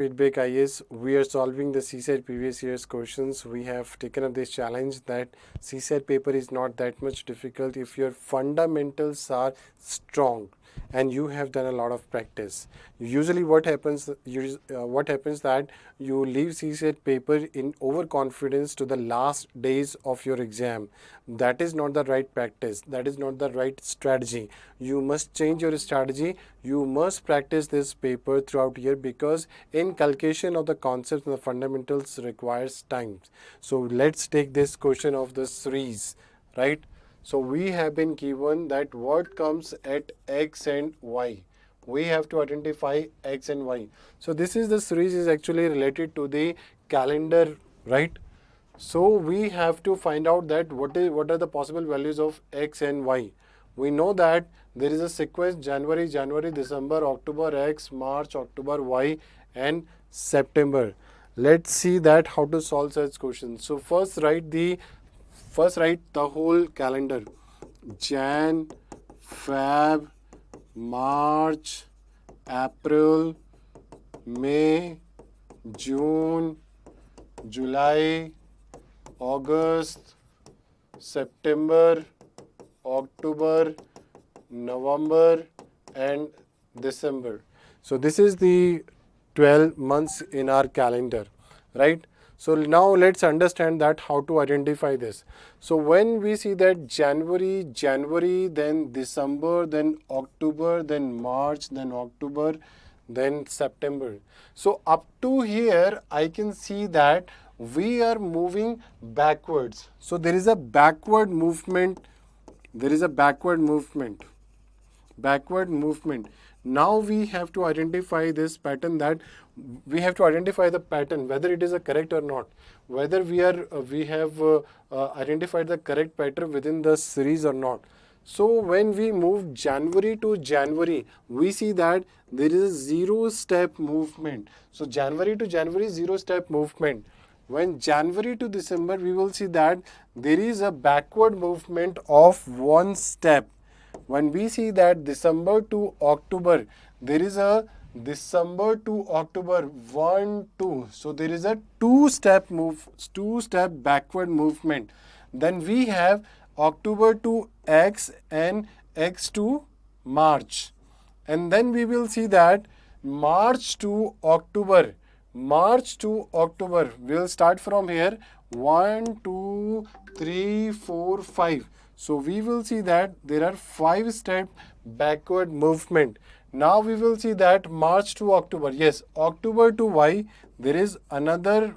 Feedback IAS, we are solving the CSAT previous year's questions. We have taken up this challenge that CSAT paper is not that much difficult if your fundamentals are strong and you have done a lot of practice. Usually what happens that you leave CSAT paper in overconfidence to the last days of your exam. That is not the right practice. That is not the right strategy. You must change your strategy. You must practice this paper throughout year because inculcation of the concepts and the fundamentals requires time. So let's take this question of the series, right? So we have been given that what comes at x and y. We have to identify x and y. So this is the series is actually related to the calendar, right? So we have to find out that what are the possible values of x and y. We know that there is a sequence January, December, October X, March, October Y and September. Let's see that how to solve such questions. So first write the whole calendar. Jan, Feb, March, April, May, June, July, August, September, October, November and December. So this is the 12 months in our calendar, right? So now let's understand that how to identify this. So when we see that January, then December, then October, then March, then October, then September. So up to here, I can see that we are moving backwards. So there is a backward movement. Now we have to identify this pattern, that we have to identify the pattern whether it is a correct or not, whether we have identified the correct pattern within the series or not. So when we move January to January, we see that there is a zero-step movement. So January to January, zero-step movement. When January to December, we will see that there is a backward movement of one step. When we see that December to October, there is a December to October 1, 2. So there is a two-step backward movement. Then we have October to X and X to March. And then we will see that March to October. We'll start from here. 1, 2, 3, 4, 5. So we will see that there are 5-step backward movement. Now we will see that March to October. Yes, October to Y, there is another,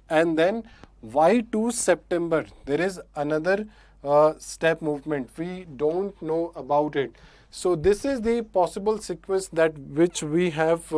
and then Y to September, there is another step movement. We don't know about it. So this is the possible sequence that which we have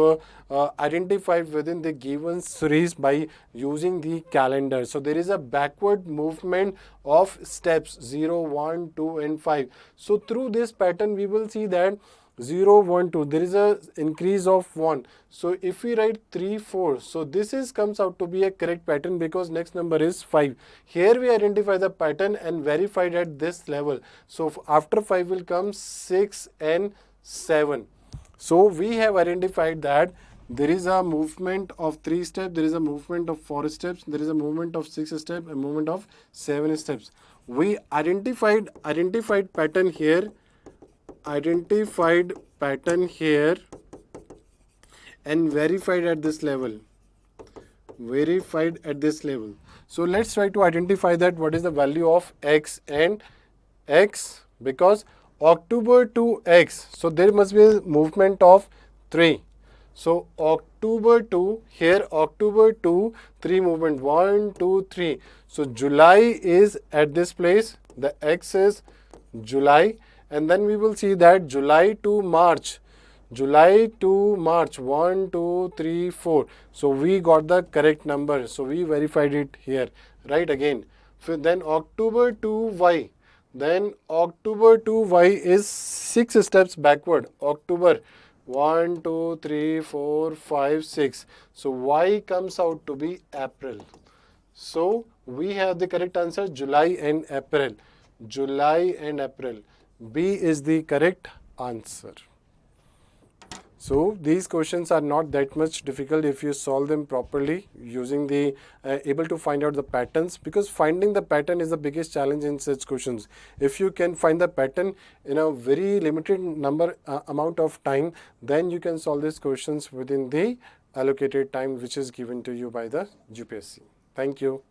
identified within the given series by using the calendar. So there is a backward movement of steps 0, 1, 2 and 5. So through this pattern we will see that 0, 1, 2, there is a increase of 1. So if we write 3, 4, so this comes out to be a correct pattern because next number is 5. Here we identify the pattern and verified at this level. So after 5 will come 6 and 7. So we have identified that there is a movement of 3 steps, there is a movement of 4 steps, there is a movement of 6 steps, a movement of 7 steps. We identified pattern here, and verified at this level. So let's try to identify that what is the value of x and x, because October to X, so there must be a movement of 3. So October to 3 movement, 1, 2, 3. So July is at this place, the X is July, and then we will see that July to March, 1, 2, 3, 4. So we got the correct number. So we verified it here, right? Again, then October to Y. Then October to Y is 6 steps backward. October 1, 2, 3, 4, 5, 6. So Y comes out to be April. So we have the correct answer, July and April. B is the correct answer. So these questions are not that much difficult if you solve them properly using the able to find out the patterns, because finding the pattern is the biggest challenge in such questions. If you can find the pattern in a very limited amount of time, then you can solve these questions within the allocated time which is given to you by the UPSC. Thank you.